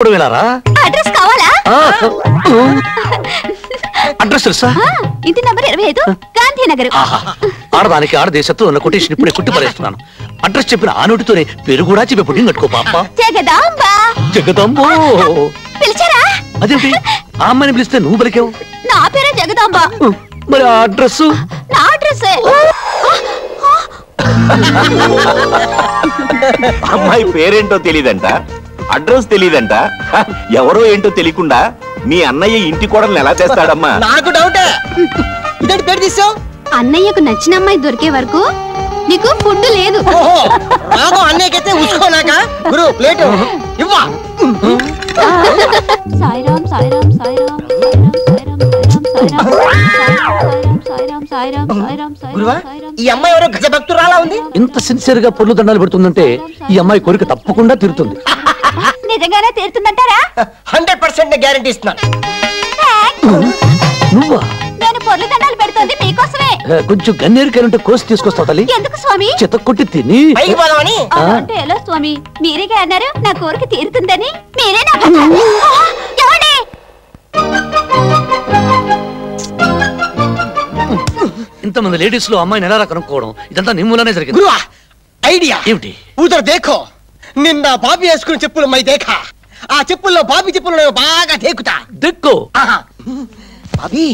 Address కావాలా? Address తెలుసా? ఇంటి నంబర్ 25 గాంధీనగర్. ఆడదానికి ఆడదేశంతో ఉన్న కొటేషన్ ఇప్పుడే కుట్టి పడేస్తున్నాను. అడ్రస్ చెప్పిన ఆ నోటితోనే పేరు కూడా చెప్పి పుట్టింగ్ కట్టుకో పాప. జగదాంబ. జగదాంబో పిలిచారా? అదేంటి ఆ అమ్మాయిని పిలిస్తే నువ్వు పలికావు? నా పేరే జగదాంబ. మరి ఆ అడ్రస్? నా అడ్రస్. అమ్మాయి పేరేంటో తెలీదంట, అడ్రస్ తెలీదంట. ఎవరో ఏంటో తెలియకుండా మీ అన్నయ్య ఇంటి కోడల్ని ఎలా చేస్తాడమ్మా? నాకు డౌటే. ఇదేంటి పేరు తీసావు? అన్నయ్యకు నచ్చిన అమ్మాయి దొరికే వరకు నీకు ఫుడ్ లేదు. నాకు అన్నయ్యకైతే ఉసుకోనాక గురు ప్లేట్ ఇవ్వా. సాయిరామ్ సాయిరామ్ సాయిరామ్ గురువా, ఈ అమ్మాయి ఎవరో గజ భక్తురాలా ఉంది. ఇంత సిన్సియర్ గా పొర్లు దండాలు పెడుతుందంటే ఈ అమ్మాయి కోరిక తప్పకుండా తీరుతుంది. నిజంగానే తీరుతుందంటారా? 100% గ్యారెంటీ ఇస్తున్నాను. నువ్వా? నేను పొర్లు దండాలు పెడుతుంది మీకోసమే. కొంచెం గన్నేరు కరెంట్ కోసి తీసుకొస్తావు తల్లి. ఎందుకు స్వామి? చితక్కొట్టి తిని పైకి పోదామని. అంటే ఎలా స్వామి? మీరేగా అన్నారు నా కోరిక తీరుతుందని. మీరే నా ఏమండి? ఇంతమంది లేడీస్ లో అమ్మాయిని ఎలా కనుక్కోవడం? ఇదంతా నిమ్మూలనే జరిగింది. గురువా, ఐడియా ఏమిటి? ఉదర్ దేఖో, నిన్న బాబీ వేసుకున్న చెప్పులు మై దేఖా. ఆ చెప్పుల్లో బాబీ చెప్పులు బాగా దేకుతా. దిక్కో బాబీ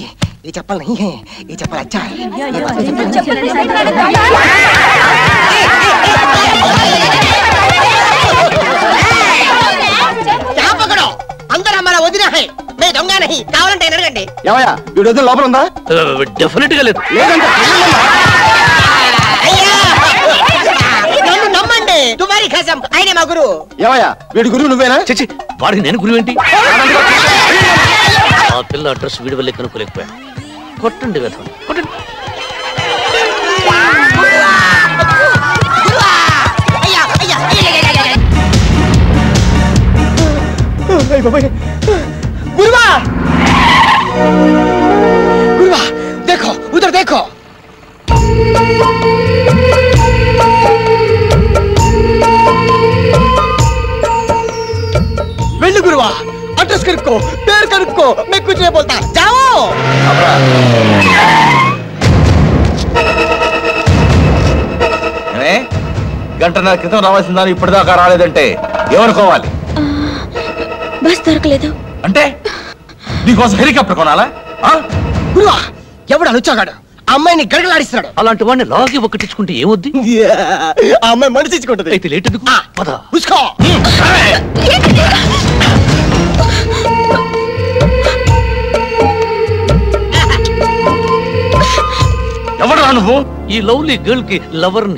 ये चप्पल नहीं है, ये चप्पल अच्छा है. क्या पकड़ो? अंदर हमारा वजीर है, मैं दंगा नहीं. కావాలంటే అడగండి. ఏమయ్యా వీడు లోపల ఉందా? డెఫినెట్ గా లేదు. నన్ను నమ్మండి. తుమారి ఖసం ఆయన మా గురు. ఏమయ్యా వీడి గురువు నువ్వేనా? చచ్చి వాడికి నేను గురువు ఏంటి? ఆ పిల్ల అడ్రస్ వీడి వల్లే కనుక్కోలేకపోయా. కొట్టండి వేధం కొట్టండి. गुरुवा, गुरुवा, देखो उधर देखो. वेल्लू गुरुवा, एड्रेस कనుక్కో, పేరు కనుక్కో. मैं कुछ नहीं बोलता. जाओ. గంటన్నర క్రితం రావాల్సిందని ఇప్పటిదాకా రాలేదంటే ఏమనుకోవాలి? బస్ దొరకలేదు అంటే నీకోసం హెలికాప్టర్ కొనాలా? గురువా, ఎవడు అనుచాగాడు అమ్మాయిని గడగలాడిస్తున్నాడు. అలాంటి వాడిని లాగి ఒకటించుకుంటే ఏమొద్ది? ఆ అమ్మాయి మనసు ఇచ్చుకుంటది. అయితే లేట్ ఎందుకు? పద. ఉస్కో. ఎవడరా నువ్వు? ఈ లవ్లీ గర్ల్ కి లవర్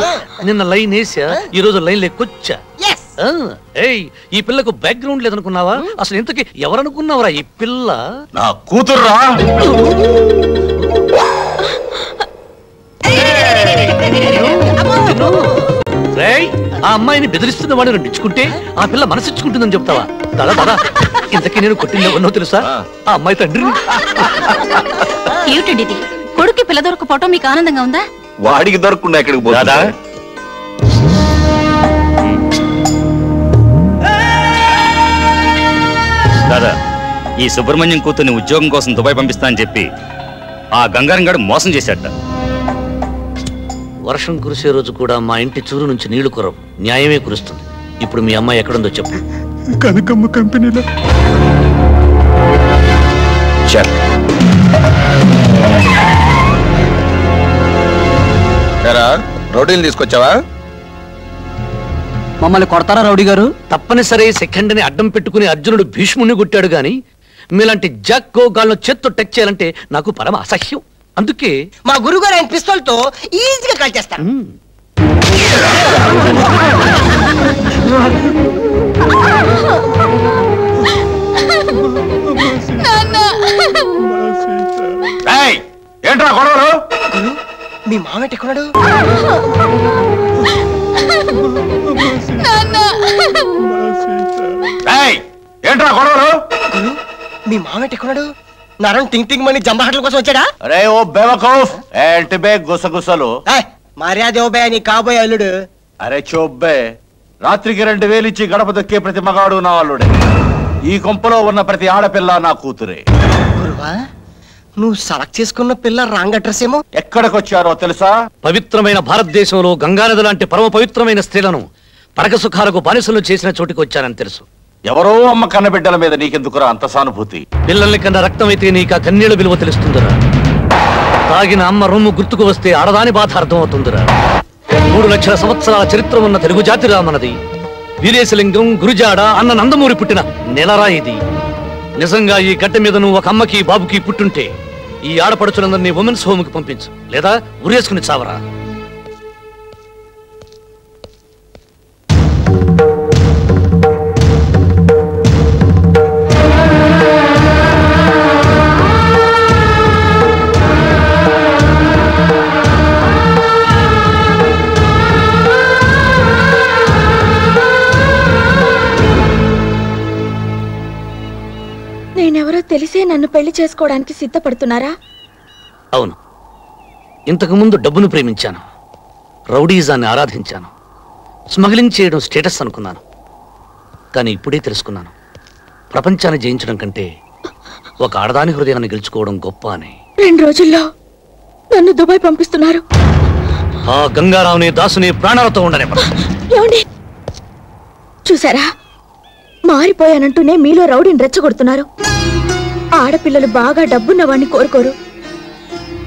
నిన్న లైన్ వేసా, ఈ రోజు లైన్ లేకొచ్చా. ఏయ్, ఈ పిల్లకు బ్యాక్గ్రౌండ్ లేదనుకున్నావా? అసలు ఇంతకీ ఎవరనుకున్నావరా ఈ పిల్ల? నా కూతుర్రా. ఆ అమ్మాయిని బెదిరిస్తున్న వాడిని నిచ్చుకుంటే ఆ పిల్ల మనసిచ్చుకుంటుందని చెప్తావా? దాదా దాదా, ఇంతకీ నేను కొట్టింది ఎవరినో తెలుసా? ఆ అమ్మాయి తండ్రిని. ఏమిటండి ఇది? కొడుకు పిల్ల దొరకపోవటం మీకు ఆనందంగా ఉందా? వాడికి దొరకకుండా ఎక్కడికి పోదా? దాదా, ఈ సుబ్రహ్మణ్యం కూతుర్ని ఉద్యోగం కోసం దుబాయ్ పంపిస్తా అని చెప్పి ఆ గంగారం గారు మోసం చేశాట. వర్షం కురిసే రోజు కూడా మా ఇంటి చూరు నుంచి నీళ్లు కురవు, న్యాయమే కురుస్తుంది. ఇప్పుడు మీ అమ్మాయి ఎక్కడుందో చెప్పు. కనకమ్మ కంపెనీలో. రౌడీలు తీసుకొచ్చావా? మమ్మల్ని కొడతారా రౌడీ గారు? తప్పనిసరి సెకండ్ ని అడ్డం పెట్టుకుని అర్జునుడు భీష్ముని కొట్టాడు గాని మీలాంటి జక్కో గాల్లో చేత్తో టచ్ చేయాలంటే నాకు పరమ అసహ్యం. అందుకే మా గురువు గారు ఆయన పిస్తోల్ తో ఈజీగా కాల్ చేస్తారు. ఏంట్రా గొడవలు? మీ మామేట ఎక్కడున్నాడు? ఏంట్రా గొడవలు? మీ మామేట ఎక్కడున్నాడు? నరం టింగ్ టింగ్ మని జంబహట్ల కోసం వచ్చాడా? అరే ఓ బేవకూఫ్, ఏంటి బే గుసగుసలు? మర్యాద ఓ బే నీ కాబోయే అల్లుడు. అరే చోబ్బే, రాత్రికి 2000 ఇచ్చి గడప దొక్కే ప్రతి మగాడు నా వాళ్ళుడే. ఈ కొంపలో ఉన్న ప్రతి ఆడపిల్ల నా కూతురే. గురువా, నువ్వు సెలెక్ట్ చేసుకున్న పిల్ల రాంగ్ అడ్రస్ ఏమో. ఎక్కడికొచ్చారో తెలుసా? పవిత్రమైన భారతదేశంలో గంగానది లాంటి పరమ పవిత్రమైన స్త్రీలను పరక సుఖాలకు బానిసలు చేసిన చోటికి వచ్చానని తెలుసు. ఎవరో అమ్మ కన్నబిడ్డల మీద నీకెందుకురా అంత సానుభూతి? పిల్లల్ని కన్నా రక్తం అయితే నీకు ఆ కన్నీళ్ళ విలువ తెలుస్తుందిరా. తాగిన అమ్మ రొమ్ము గుర్తుకు వస్తే ఆడదాని బాధ అర్థం అవుతుందిరా. 3 లక్షల సంవత్సరాల చరిత్ర ఉన్న తెలుగు జాతిరా మనది. వీరేశలింగం, గురుజాడ అన్న నందమూరి పుట్టిన నెలరా ఇది. నిజంగా ఈ గడ్డ మీద నువ్వు ఒక అమ్మకి బాబుకి పుట్టుంటే ఈ ఆడపడుచులందరినీ ఉమెన్స్ హోమ్ కి పంపించు, లేదా ఉరేసుకుని చావరా. నేనెవరో తెలిసే నన్ను పెళ్లి చేసుకోవడానికి సిద్ధపడుతున్నారా? అవును, ఇంతకు ముందు డబ్బును ప్రేమించాను, రౌడీజాన్ని ఆరాధించాను, స్మగ్లింగ్ చేయడం స్టేటస్ అనుకున్నాను. కానీ ఇప్పుడే తెలుసుకున్నాను, ప్రపంచాన్ని జయించడం కంటే ఒక ఆడదాని హృదయాన్ని గెలుచుకోవడం గొప్ప అని. 2 రోజుల్లో నన్ను దుబాయ్ పంపిస్తున్నారు. ఆ గంగారావుని దాసుని ప్రాణాలతో ఉండనే. ఏమండి, చూసారా, మారిపోయానంటూనే మీలో రౌడీని రెచ్చగొడుతున్నారు. ఆడపిల్లలు బాగా డబ్బున్న వాడిని కోరుకోరు,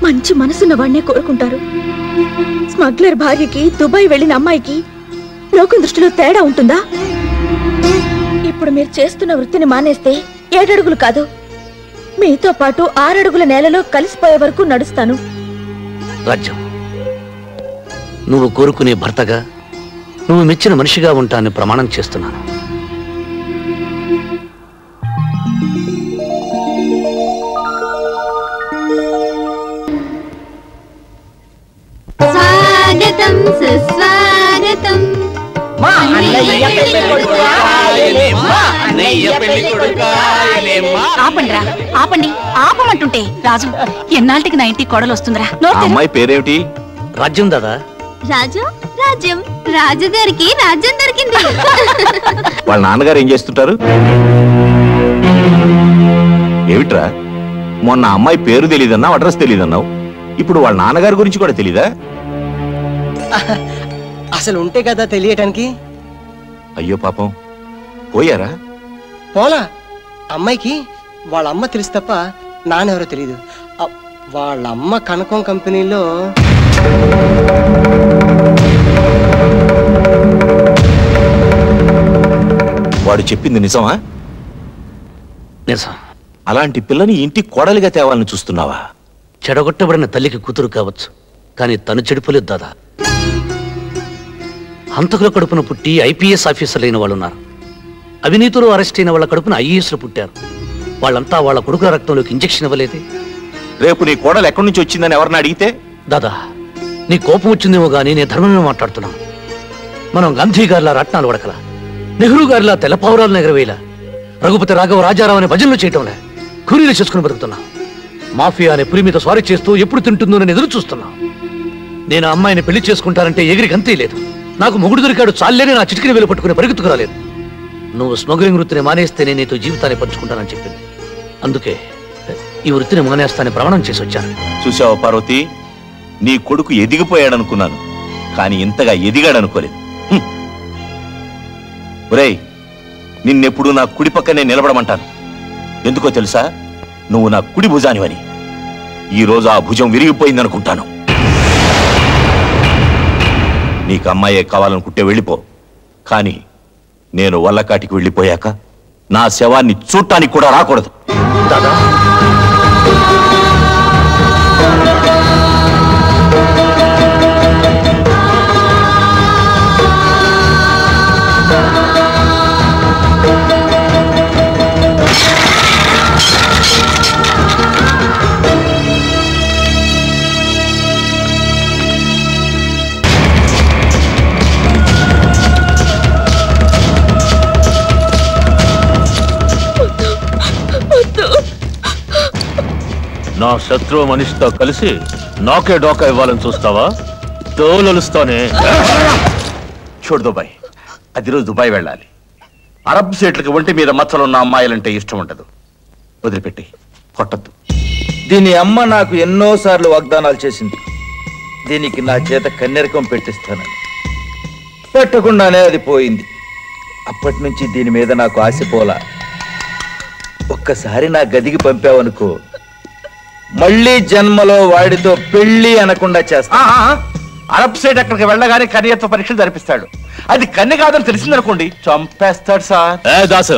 మంచి మనసున్న వాడినే కోరుకుంటారు. స్మగ్లర్ భార్యకి దుబాయ్ వెళ్ళిన అమ్మాయికి లోకం దృష్టిలో తేడా ఉంటుందా? ఇప్పుడు మీరు చేస్తున్న వృత్తిని మానేస్తే 7 అడుగులు కాదు, మీతో పాటు 6 అడుగుల నేలలో కలిసిపోయే వరకు నడుస్తాను. రాజ్యం, నువ్వు కోరుకునే భర్తగా, నువ్వు మెచ్చిన మనిషిగా ఉంటానని ప్రమాణం చేస్తున్నాను. స్వాగతం సుస్వాగతం. ఆపండిరా, ఆపండి, ఆపమంటుంటే. రాజు, ఎన్నాళ్ళకి నా ఇంటికి కోడలు వస్తుందిరా? అమ్మాయి పేరేమిటి? రాజ్యం దాదా. రాజు, రాజ్యం, రాజుగారికి రాజ్యం దొరికింది. వాళ్ళ నాన్నగారు ఏం చేస్తుంటారు? ఏమిట్రా, మొన్న అమ్మాయి పేరు తెలియదన్నావు, అడ్రస్ తెలియదన్నావు, ఇప్పుడు వాళ్ళ నాన్నగారి గురించి కూడా తెలీదా? అసలు ఉంటే కదా తెలియటానికి. అయ్యో పాపం, పోయారా? పోలా. అమ్మాయికి వాళ్ళ అమ్మ తెలుసు తప్ప నాన్నెవరో తెలీదు. వాళ్ళ అమ్మ కనకం కంపెనీలో వాడు చెప్పింది నిజమా? నిజం. అలాంటి పిల్లని ఇంటి కోడలిగా తేవాలని చూస్తున్నావా? చెడగొట్టబడిన తల్లికి కూతురు కావచ్చు, కానీ తను చెడిపోలేదు దాదా. హంతకుల కడుపున పుట్టి IPS ఆఫీసర్లు అయిన వాళ్ళు ఉన్నారు. అవినీతిలో అరెస్ట్ అయిన వాళ్ళ కడుపున IASలు పుట్టారు. వాళ్ళంతా వాళ్ళ కొడుకుల రక్తంలోకి ఇంజెక్షన్ ఇవ్వలేదే. రేపు నీ కోడలు ఎక్కడి నుంచి వచ్చిందని ఎవరిని అడిగితే? దాదా, నీ కోపం వచ్చిందేమో గానీ నేను ధర్మమే మాట్లాడుతున్నాను. మనం గాంధీ గారిలా రత్నాలు వడకలా, నెహ్రూ గారిలా తెల్లపావురాలను ఎగరవేలా, రఘుపతి రాఘవ రాజారావు అనే భజనలు చేయటంలే కూలీలు చేసుకుని బతుకుతున్నా. మాఫియా అనే పురి మీద స్వారీ చేస్తూ ఎప్పుడు తింటుందో నేను ఎదురు చూస్తున్నా. నేను ఆ అమ్మాయిని పెళ్లి చేసుకుంటానంటే ఎగిరికి అంతే లేదు. నాకు మొగుడు దొరికాడు చాలేని నా చిటికిన వేలు పట్టుకుని పరిగెత్తుకురాలేదు. నువ్వు స్మగ్లింగ్ వృత్తిని మానేస్తే నేను నీతో జీవితాన్ని పంచుకుంటానని చెప్పింది. అందుకే ఈ వృత్తిని మానేస్తానని ప్రమాణం చేసి వచ్చాను. చూసావా పార్వతి, నీ కొడుకు ఎదిగిపోయాడనుకున్నాను, కానీ ఇంతగా ఎదిగాడనుకోలేదు. ఒరేయ్, నిన్నెప్పుడు నా కుడి పక్కనే నిలబడమంటాను. ఎందుకో తెలుసా? నువ్వు నా కుడి భుజానివని. ఈ రోజు ఆ భుజం విరిగిపోయిందనుకుంటాను. నీకు అమ్మాయే కావాలనుకుంటే వెళ్ళిపో, కానీ నేను వల్లకాటికి వెళ్ళిపోయాక నా శవాన్ని చూడటానికి కూడా రాకూడదు. దాదా, నా శత్రువు మనిషితో కలిసి నాకే డోకా ఇవ్వాలని చూస్తావా? తోలుస్తానే. చూడు దుబాయ్, అది రోజు దుబాయ్ వెళ్ళాలి. అరబ్ సేట్లకి ఒంటి మీద మచ్చలున్న అమ్మాయిలంటే ఇష్టం ఉండదు. వదిలిపెట్టి కొట్టద్దు. దీని అమ్మ నాకు ఎన్నోసార్లు వాగ్దానాలు చేసింది, దీనికి నా చేత కన్నెరకం పెట్టిస్తానని. పెట్టకుండానే అది పోయింది. అప్పటి నుంచి దీని మీద నాకు ఆశ పోలా. ఒక్కసారి నా గదికి పంపావనుకో, మళ్ళీ జన్మలో వాడితో పెళ్లి అనకుండా చేస్తా. అరబ్ సైడ్ అక్కడికి వెళ్ళగానే కన్యత్వ పరీక్షలు జరిపిస్తాడు. అది కన్య కాదని తెలిసిందనుకోండి, చంపేస్తాడు సార్. దాసు,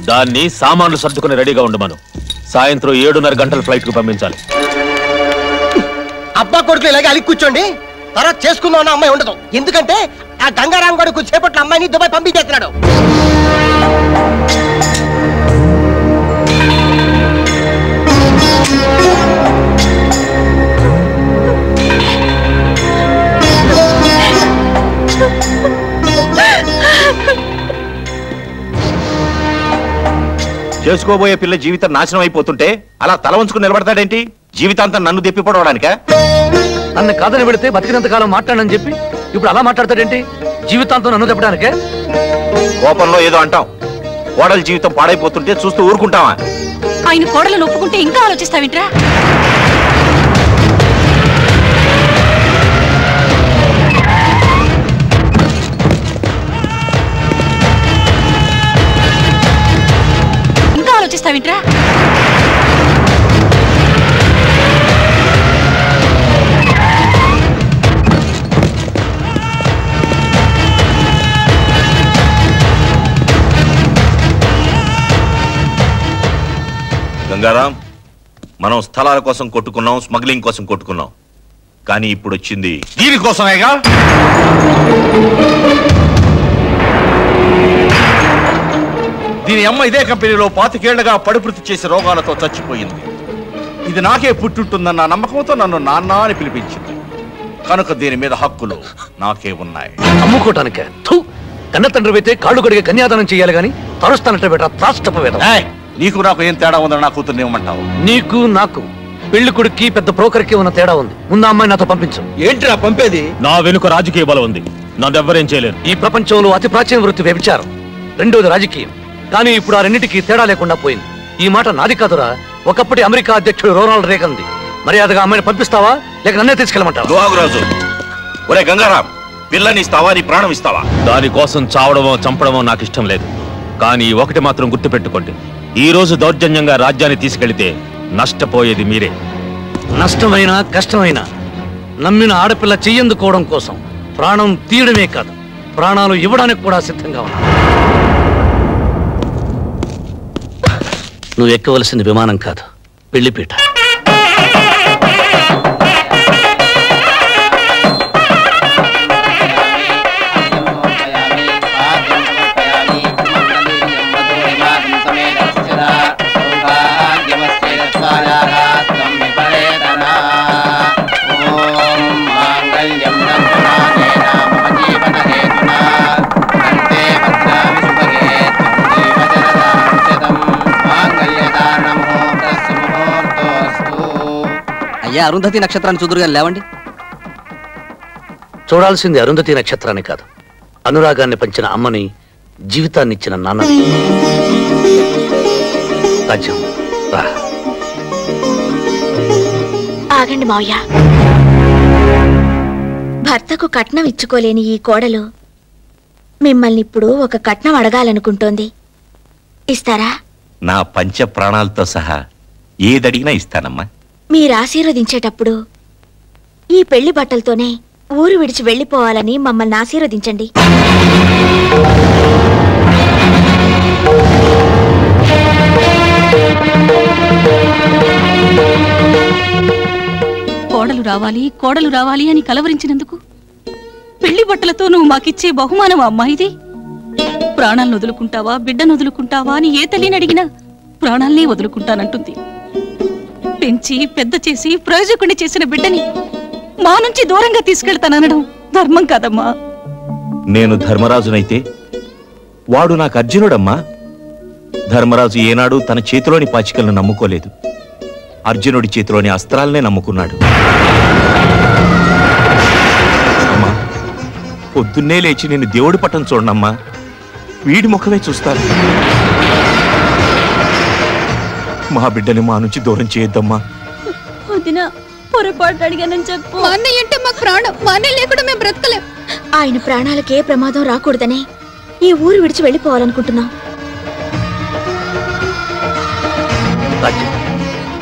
దాన్ని సామాన్లు సర్దుకుని రెడీగా ఉండమను. సాయంత్రం 7:30 గంటల ఫ్లైట్ కు పంపించాలి. అబ్బా కొడుకు ఇలాగే అలిగి కూర్చోండి, తర్వాత చేసుకుందాం అన్న అమ్మాయి ఉండదు. ఎందుకంటే ఆ గంగారాం గడు కొద్దిసేపట్లో అమ్మాయిని దుబాయ్ పంపించేస్తున్నాడు. చేసుకోబోయే పిల్ల జీవితం నాశనం అయిపోతుంటే అలా తల వంచుకుని నిలబడతాడేంటి? జీవితాంతం నన్ను దెప్పిపోవడానికా? నన్ను కాదని పెడితే బతికినంత కాలం మాట్లాడని చెప్పి ఇప్పుడు అలా మాట్లాడతాడేంటి? జీవితాంతం నన్ను దెప్పడానికే? కోపంలో ఏదో అంటాం. కోడల జీవితం పాడైపోతుంటే చూస్తూ ఊరుకుంటావా? ఆయన కోడలను ఒప్పుకుంటే ఇంకా ఆలోచిస్తావింట్రా? ఇంకా ఆలోచిస్తావింట్రా? గంగారాం, మనం స్థలాల కోసం కొట్టుకున్నాం, స్మగ్లింగ్ కోసం కొట్టుకున్నాం, కానీ ఇప్పుడు వచ్చింది దీనికోసమేగా. దీని అమ్మ ఇదే కంపెనీలో 25 ఏళ్లుగా పడుపుృతి చేసి రోగాలతో చచ్చిపోయింది. ఇది నాకే పుట్టుంటుందన్న నమ్మకంతో నన్ను నాన్న అని పిలిపించింది. కనుక దీని మీద హక్కులు నాకే ఉన్నాయి. అమ్ముకోటానికే? కన్న తండ్రి అయితే కాళ్ళు కడిగే కన్యాదానం చేయాలి గాని తరుస్తానంటే బెట త్రాష్టప వేదం. నీకు నాకు ఏం తేడా ఉందని నా కూతుర్ని ఇవ్వమంటావు? నీకు నాకు పెళ్లి కొడుక్కి పెద్ద బ్రోకర్కి ఉన్న తేడా ఉంది. ముందు అమ్మాయి నాతో పంపించు. ఏంట్రా పంపేది? నా వెనుక రాజకీయ బలం ఉంది, నన్నెవ్వరేం చేయలేరు. ఈ ప్రపంచంలో అతి ప్రాచీన వృత్తి వ్యభిచారం, రెండోది రాజకీయం. కానీ ఇప్పుడు ఆ రెండింటికి తేడా లేకుండా పోయింది. ఈ మాట నాది కాదురా, ఒకప్పటి అమెరికా అధ్యక్షుడు రొనాల్డ్ రేగన్ది. మర్యాదగా అమ్మాయిని పంపిస్తావా లేక నన్నే తీసుకెళ్ళమంటావా? రాజు, ఒరే గంగారాం, పిల్లని ఇస్తావా, నీ ప్రాణం ఇస్తావా? దానికోసం చావడమో చంపడమో నాకు ఇష్టం లేదు. కానీ ఒకటి మాత్రం గుర్తుపెట్టుకోండి, ఈ రోజు దౌర్జన్యంగా రాజ్యాన్ని తీసుకెళ్తే నష్టపోయేది మీరే. నష్టమైనా కష్టమైనా నమ్మిన ఆడపిల్ల చెయ్యందుకోవడం కోసం ప్రాణం తీయడమే కాదు, ప్రాణాలు ఇవ్వడానికి కూడా సిద్ధంగా ఉన్నా. నువ్వు ఎక్కవలసింది విమానం కాదు, పెళ్లిపీట. అయ్యా, అరుంధతి నక్షత్రాన్ని చూదురుగా లేవండి. చూడాల్సింది అరుంధతి నక్షత్రాన్ని కాదు, అనురాగాన్ని పంచిన అమ్మని, జీవితాన్ని ఇచ్చిన నాన్నని. రాజ్యం రా. ఆగండి మావయ్య. భర్తకు కట్నం ఇచ్చుకోలేని ఈ కోడలు మిమ్మల్ని ఇప్పుడు ఒక కట్నం అడగాలనుకుంటోంది. ఇస్తారా? నా పంచ ప్రాణాలతో సహా ఏదడిగినా ఇస్తానమ్మా. మీరు ఆశీర్వదించేటప్పుడు ఈ పెళ్లి బట్టలతోనే ఊరు విడిచి వెళ్లిపోవాలని మమ్మల్ని ఆశీర్వదించండి. కోడలు రావాలి, కోడలు రావాలి అని కలవరించినందుకు పెళ్లి బట్టలతో నువ్వు మాకిచ్చే బహుమానం అమ్మాయిది. ప్రాణాలను వదులుకుంటావా, బిడ్డను వదులుకుంటావా అని ఏ తల్లిని అడిగినా ప్రాణాలనే వదులుకుంటానంటుంది. పెంచి పెద్ద చేసి ప్రయోజకుడిని చేసిన బిడ్డని మా నుంచి దూరంగా తీసుకెళ్తాననడం ధర్మం కాదమ్మా. నేను ధర్మరాజునైతే వాడు నాకు అర్జునుడమ్మా. ధర్మరాజు ఏనాడు తన చేతిలోని పాచికలను నమ్ముకోలేదు, అర్జునుడి చేతిలోని అస్త్రాలనే నమ్ముకున్నాడు. అమ్మా, పొద్దున్నే లేచి నేను దేవుడి పట్టం చూడనమ్మా. వీడి ముఖమే చూస్తాను. మా బిడ్డని మా నుంచి దూరం చేయొద్దమ్మా. వదిన, పొరపాటు అడిగానని చెప్పు. మా అన్నయ్య అంటే మాకు ప్రాణం. మా అన్నయ్య లేకుండా మేము బ్రతకలేం. ఆయన ప్రాణాలకు ఏ ప్రమాదం రాకూడదని ఈ ఊరు విడిచి వెళ్ళిపోవాలనుకుంటున్నాం.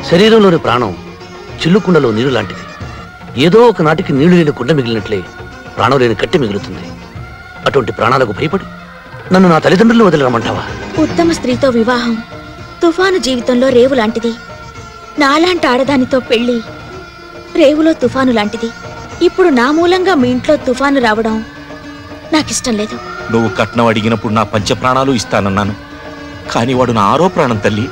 శరీరంలోని ప్రాణం చిల్లుకుండలో నీరు లాంటిది. ఏదో ఒక నాటికి నీళ్లు లేని కుండ మిగిలినట్లే ప్రాణం లేని కట్టె మిగులుతుంది. అటువంటి ప్రాణాలకు భయపడి నన్ను నా తల్లిదండ్రులు వదిలిరమ్మంటావా? ఉత్తమ స్త్రీతో వివాహం తుఫాను జీవితంలో రేవు లాంటిది. నాలాంటి ఆడదానితో పెళ్లి రేవులో తుఫాను లాంటిది. ఇప్పుడు నా మూలంగా మీ ఇంట్లో తుఫాను రావడం నాకిష్టం లేదు. నువ్వు కట్నం అడిగినప్పుడు నా పంచ ప్రాణాలు ఇస్తానన్నాను, కానీ వాడు నా ఆరో ప్రాణం తల్లి.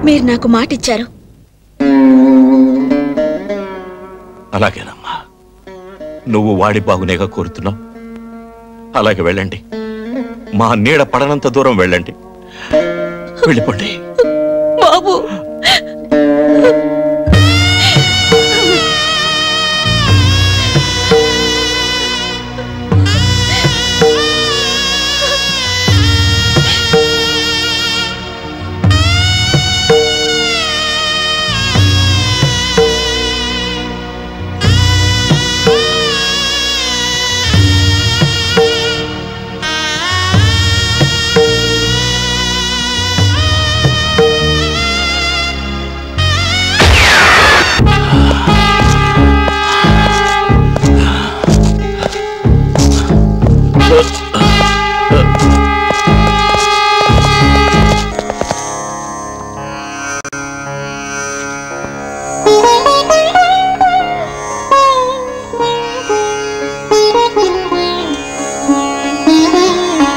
మీరు నాకు మాట ఇచ్చారు. అలాగేనమ్మా, నువ్వు వాడి బాగునేగా కోరుతున్నావు. అలాగే వెళ్ళండి, మా నీడ పడనంత దూరం వెళ్ళండి. వెళ్ళిపోండి బాబు.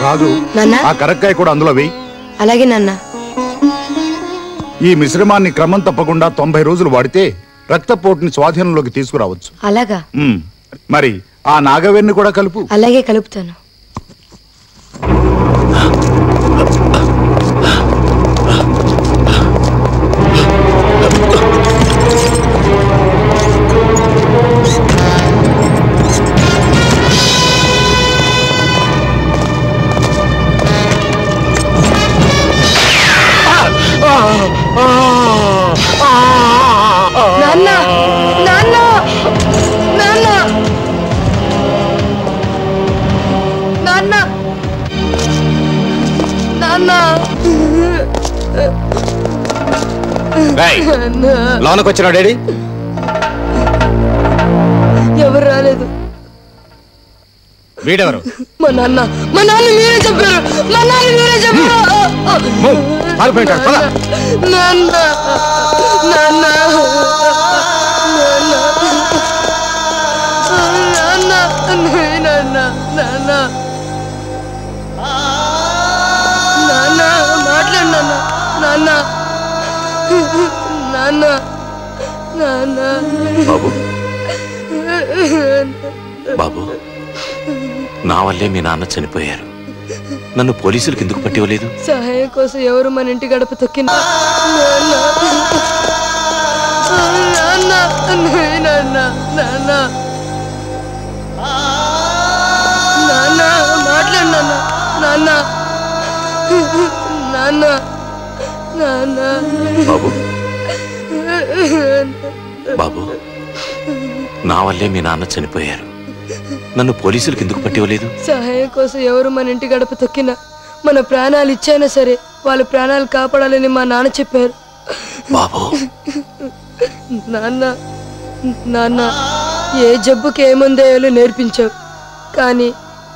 రాజు, ఆ కరక్కాయ కూడా అందులో వెయ్యి. అలాగే నాన్న. ఈ మిశ్రమాన్ని క్రమం తప్పకుండా 90 రోజులు వాడితే రక్తపోటుని స్వాధీనంలోకి తీసుకురావచ్చు. అలాగా? మరి ఆ నాగవేణ్ణి కూడా కలుపు. అలాగే కలుపుతాను. నాన్న, నాన్న, నాన్న, నాన్న, నాన్న. లోనకు వచ్చిన డాడీ ఎవరు రాలేదు. వీడెవరు? మా నాన్న. మా నాన్న మీరే చెప్పారు. మా నాన్న మీరే చెప్పారు. నాన్న, నాన్న, నాన్న, నాన్న, నాన్న, మాట్లాడు నాన్న. నాన్న, నాన్న, నాన్న. బాబు, బాబు, నా వల్లే మీ నాన్న చనిపోయారు. నన్ను పోలీసులకు ఎందుకు పట్టివ్వలేదు? సహాయం కోసం ఎవరు మన ఇంటి గడప తొక్కిన. నాన్న, నాన్న, నాన్న, నాన్న, మాట్లాడు నాన్న. నాన్న, నాన్న, నాన్న. బాబు, బాబు, నా వల్లే మీ నాన్న చనిపోయారు. నన్ను పోలీసులకు ఎందుకు పట్టివ్వలేదు? సహాయం కోసం ఎవరు మన ఇంటి గడప తొక్కినా మన ప్రాణాలు ఇచ్చైనా సరే వాళ్ళ ప్రాణాలు కాపాడాలని మా నాన్న చెప్పారు. బాబు, నాన్న, నాన్న, ఏ జబ్బుకి ఏ మందేయాలో నేర్పించావు, కానీ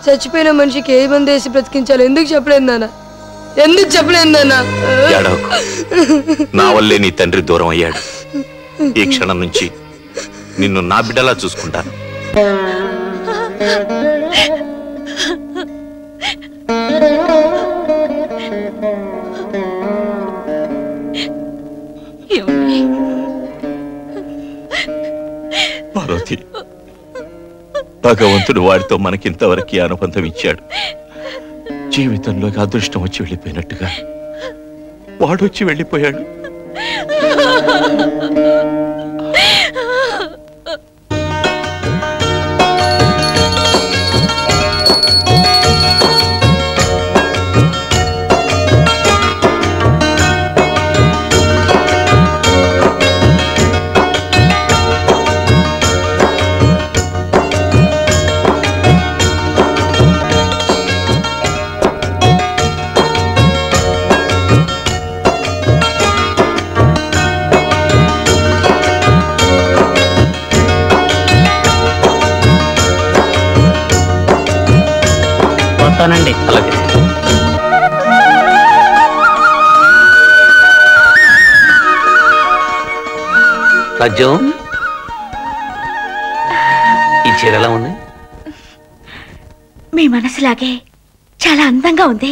చచ్చిపోయిన మనిషికి ఏ మందేసి బ్రతికించాలో ఎందుకు చెప్పలేదు నాన్న? ఎందుకు చెప్పలేదు నాన్న? ఏడవకు. నా వల్లే నీ తండ్రి దూరం అయ్యాడు. ఈ క్షణం నుంచి నిన్ను నా బిడ్డలా చూసుకుంటాను. పార్వతి, భగవంతుడు వాడితో మనకింతవరకు అనుబంధం ఇచ్చాడు. జీవితంలోకి అదృష్టం వచ్చి వెళ్ళిపోయినట్టుగా వాడు వచ్చి వెళ్ళిపోయాడు. వస్తానండి. అలాగే. రాజ్యం, ఈ చీర ఎలా ఉంది? మీ మనసులాగే చాలా అందంగా ఉంది.